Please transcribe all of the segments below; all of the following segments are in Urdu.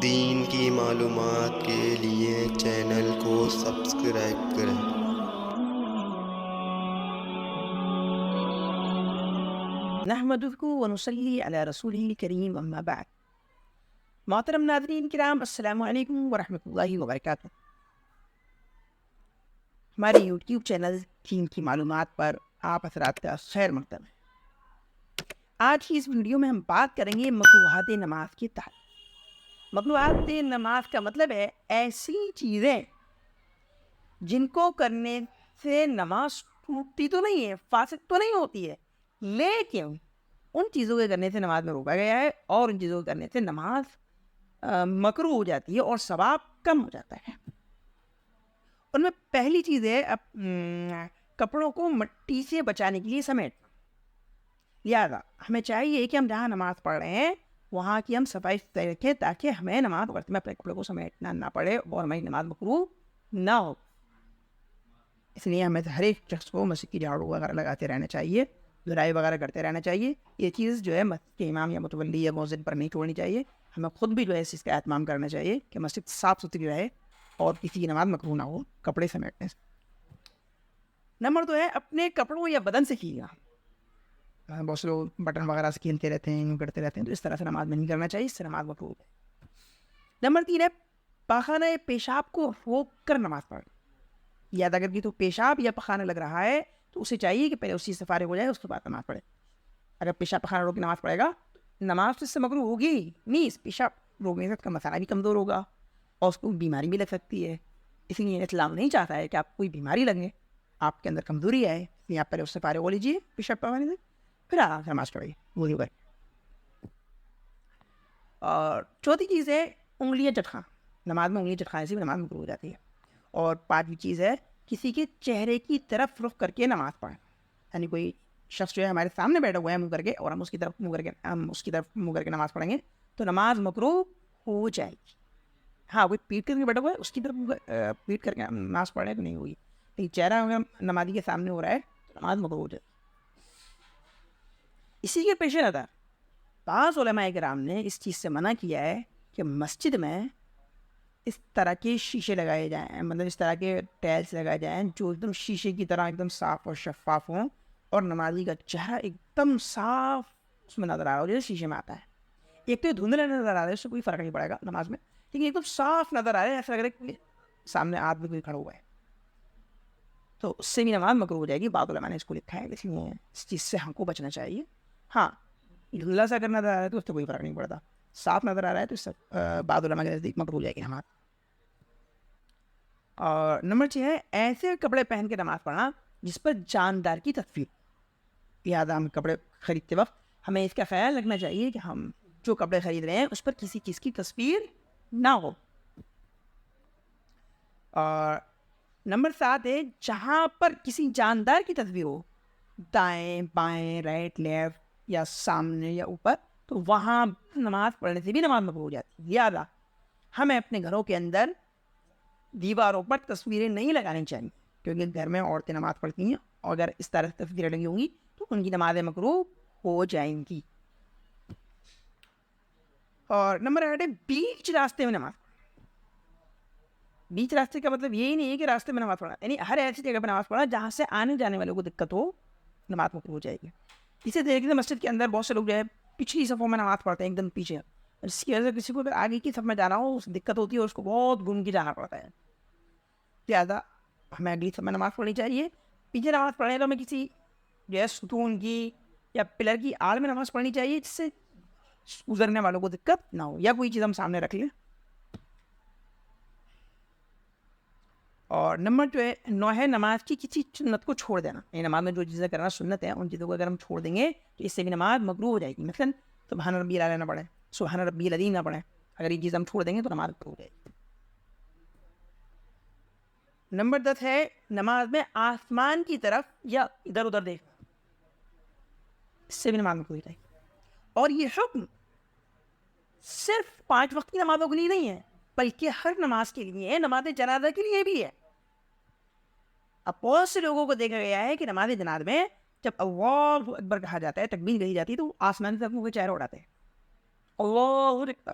دین کی معلومات کے لیے چینل کو سبسکرائب کریں۔ نحمدہ ونصلی علی رسولہ الکریم اما بعد۔ محترم ناظرین کرام، السلام علیکم ورحمۃ اللہ وبرکاتہ۔ ہمارے یوٹیوب چینل دین کی معلومات پر آپ حضرات کا خیر مقدم ہے۔ آج کی اس ویڈیو میں ہم بات کریں گے مکروہات نماز کے تحت۔ مکروہات نماز کا مطلب ہے ایسی چیزیں جن کو کرنے سے نماز ٹوٹتی تو نہیں ہے، فاسد تو نہیں ہوتی ہے، لیکن ان چیزوں کے کرنے سے نماز میں روکا گیا ہے اور ان چیزوں کے کرنے سے نماز مکروہ ہو جاتی ہے اور ثواب کم ہو جاتا ہے۔ ان میں پہلی چیز ہے کپڑوں کو مٹی سے بچانے کے لیے سمیٹنا۔ لہٰذا ہمیں چاہیے کہ ہم جہاں نماز پڑھ رہے ہیں وہاں کی ہم صفائی ستھرائی رکھیں تاکہ ہمیں نماز وقت میں اپنے کپڑوں کو سمیٹنا نہ پڑے اور ہماری نماز مکروہ نہ ہو۔ اس لیے ہمیں ہر ایک شخص کو مسجد کی جھاڑو وغیرہ لگاتے رہنا چاہیے، دھلائی وغیرہ کرتے رہنا چاہیے۔ یہ چیز جو ہے مسجد کے امام یا متولی یا مؤذن پر نہیں چھوڑنی چاہیے۔ ہمیں خود بھی جو ہے اس چیز کا اہتمام کرنا چاہیے کہ مسجد صاف ستھری رہے اور کسی کی نماز مکروہ نہ ہو کپڑے سمیٹنے سے۔ نمبر 2 ہے اپنے کپڑوں یا بدن سے کھیلنا۔ بہت سے لوگ بٹن وغیرہ سے کھیلتے رہتے ہیں، یوں کرتے رہتے ہیں، تو اس طرح سے نماز میں نہیں کرنا چاہیے، اس سے نماز مکروہ ہے۔ نمبر 3 ہے پاخانہ پیشاب کو روک کر نماز پڑھنا۔ یاد اگر کہ تو پیشاب یا پخانہ لگ رہا ہے تو اسے چاہیے کہ پہلے اسی سے فارغ ہو جائے، اس کے بعد نماز پڑھے۔ اگر پیشاب پخانہ روک کے نماز پڑھے گا نماز تو اس سے مکروہ ہوگی نہیں، اس پیشاب روکنے سے اس کا مسئلہ بھی کمزور ہوگا اور اس کو بیماری بھی لگ سکتی ہے۔ اس لیے اسلام نہیں چاہتا ہے کہ آپ کوئی بیماری لگے، آپ کے اندر کمزوری آئے، اس لیے آپ پہلے اس سے فارغ ہو لیجیے پیشاب پخانے سے، پھر آرام سے نماز پڑھیے وضو کر۔ اور چوتھی چیز ہے انگلیاں چٹکانا۔ نماز میں انگلیاں چٹکانے سے بھی نماز مکروہ ہو جاتی ہے۔ اور پانچویں چیز ہے کسی کے چہرے کی طرف رخ کر کے نماز پڑھیں۔ یعنی کوئی شخص جو ہے ہمارے سامنے بیٹھا ہوا ہے منہ کر کے اور ہم اس کی طرف منہ کر کے نماز پڑھیں گے تو نماز مکروہ ہو جائے گی۔ ہاں، کوئی پیٹ کر کے بیٹھا ہوا ہے اس کی طرف پیٹ کر کے نماز پڑھے تو نہیں ہوگی، لیکن چہرہ اگر نمازی کے سامنے ہو رہا ہے تو نماز مکروہ ہو جائے گی۔ اسی کے پیش نظر بعض علماء کرام نے اس چیز سے منع کیا ہے کہ مسجد میں اس طرح کے شیشے لگائے جائیں، مطلب اس طرح کے ٹائلس لگائے جائیں جو ایک دم شیشے کی طرح ایک دم صاف اور شفاف ہوں اور نمازی کا چہرہ ایک دم صاف اس میں نظر آ رہا ہو، جیسے شیشے میں آتا ہے۔ ایک تو دھندلا نظر آ رہا ہے، اس سے کوئی فرق نہیں پڑے گا نماز میں، لیکن ایک دم صاف نظر آ رہا ہے، ایسا لگ رہا ہے کہ سامنے آدمی کوئی کھڑا ہوا ہے، تو اس سے بھی نماز مکروہ ہو جائے گی۔ بعض علماء نے اس کو لکھا ہے، اس لیے اس چیز سے ہم کو بچنا چاہیے۔ ہاں، دھندلا سا اگر نظر آ رہا ہے تو اس سے کوئی فرق نہیں پڑتا، صاف نظر آ رہا ہے تو اس سے بعض علماء کے نزدیک مکروہ ہو جائے گی نماز۔ اور نمبر 6 ہے ایسے کپڑے پہن کے نماز پڑھنا جس پر جاندار کی تصویر۔ لہٰذا ہم کپڑے خریدتے وقت ہمیں اس کا خیال رکھنا چاہیے کہ ہم جو کپڑے خرید رہے ہیں اس پر کسی چیز کی تصویر نہ ہو۔ اور نمبر 7 ہے جہاں پر کسی جاندار کی تصویر ہو، دائیں بائیں رائٹ لیفٹ یا سامنے یا اوپر، تو وہاں نماز پڑھنے سے بھی نماز مکروہ ہو جاتی ہے۔ لہٰذا ہمیں اپنے گھروں کے اندر دیواروں پر تصویریں نہیں لگانی چاہیے، کیونکہ گھر میں عورتیں نماز پڑھتی ہیں اور اگر اس طرح سے تصویریں لگی ہوں گی تو ان کی نمازیں مکروہ ہو جائیں گی۔ اور نمبر 8 ہے بیچ راستے میں نماز پڑھنا۔ بیچ راستے کا مطلب یہی نہیں ہے کہ راستے میں نماز پڑھنا، یعنی ہر ایسی جگہ پہ نماز پڑھنا جہاں سے آنے جانے والوں کو دقت ہو، نماز مکروہ ہو جائے گی۔ اسے دیکھتے مسجد کے اندر بہت سے لوگ جو ہے پچھلی صفوں میں نماز پڑھتے ہیں ایک دم پیچھے، اس کی وجہ سے کسی کو اگر آگے کی صف میں جانا ہو دقت ہوتی ہے اور اس کو بہت گھوم کے جانا پڑتا ہے۔ لہٰذا ہمیں اگلی صف میں نماز پڑھنی چاہیے۔ پیچھے نماز پڑھنے تو ہمیں کسی جو ہے ستون کی یا پلر کی آڑ میں نماز پڑھنی چاہیے جس سے گزرنے والوں کو دقت نہ ہو، یا کوئی چیز ہم سامنے رکھ لیں۔ اور نمبر جو ہے 9 ہے نماز کی کسی سنت کو چھوڑ دینا۔ یعنی نماز میں جو چیزیں کرنا سنت ہے ان چیزوں کو اگر ہم چھوڑ دیں گے تو اس سے بھی نماز مکروہ ہو جائے گی۔ مثلاً سبحان ربی الاعلیٰ نہ پڑھیں، سبحان ربی العظیم نہ پڑھیں، اگر یہ چیز ہم چھوڑ دیں گے تو نماز مکروہ ہو جائے گی۔ نمبر 10 ہے نماز میں آسمان کی طرف یا ادھر ادھر دیکھنا، اس سے بھی نماز مکروہ ہو جائے گی۔ اور یہ حکم صرف 5 وقت کی نمازوں کے لیے نہیں ہے بلکہ ہر نماز کے لیے ہے، نماز جنازہ کے لیے بھی ہے۔ اب بہت سے لوگوں کو دیکھا گیا ہے کہ نماز جنازہ میں جب اللہ اکبر کہا جاتا ہے، تکبیر کہی جاتی ہے، تو آسمان سے اپنے چہرہ اڑاتے ہیں، اللہ اکبر،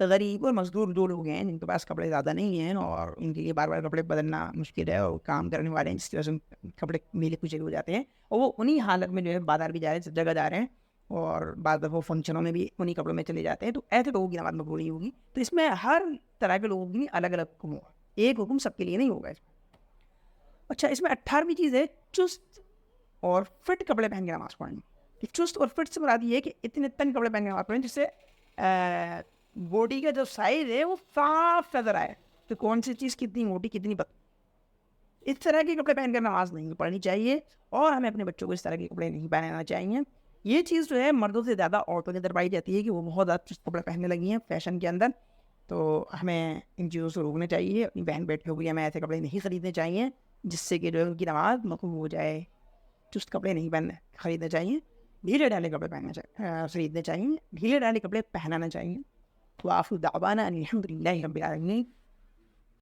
غریب اور مزدور 2 لوگ ہیں جن کے پاس کپڑے زیادہ نہیں ہیں اور ان کے لیے بار بار کپڑے بدلنا مشکل ہے، اور کام کرنے والے ہیں جس کی وجہ سے کپڑے میلے کچیلے ہو جاتے ہیں، اور وہ انہی حالت میں جو ہے بازار بھی جا رہے ہیں، سب جگہ جا رہے ہیں، اور بعض دفعہ فنکشنوں میں بھی انہی کپڑوں میں چلے جاتے ہیں. تو ایسے لوگوں کی نماز مقبول نہیں ہوگی. تو اس میں ہر طرح کے لوگوں کی الگ الگ حکم ہوگا، ایک حکم سب کے لیے نہیں ہوگا. اچھا، اس میں 18ویں چیز ہے چست اور فٹ کپڑے پہن کے نماز پڑھنی. چست اور فٹ سے مراد یہ ہے کہ اتنے تنگ کپڑے پہن کے نماز پڑھیں جس سے باڈی کا جو سائز ہے وہ صاف نظر آئے کہ کون سی چیز کتنی موٹی کتنی پتلی. اس طرح کے کپڑے پہن کر نماز نہیں پڑھنی چاہیے، اور ہمیں اپنے بچوں کو اس طرح کے کپڑے نہیں پہنانا چاہیے. یہ چیز جو ہے مردوں سے زیادہ عورتوں کے اندر پائی جاتی ہے کہ وہ بہت زیادہ چست کپڑے پہننے لگی ہیں فیشن کے اندر. تو ہمیں ان چیزوں سے روکنا چاہیے. اپنی بہن بیٹیوں کے لیے ہمیں ایسے کپڑے نہیں خریدنے چاہیے جس سے کہ جو ہے ان کی نماز مقبول ہو جائے. چست کپڑے نہیں خریدنے چاہیے، ڈھیلے ڈھالے کپڑے خریدنے چاہیے، ڈھیلے ڈھالے کپڑے پہنانا چاہیے. وآخر دعوانا ان الحمد للہ رب العالمین.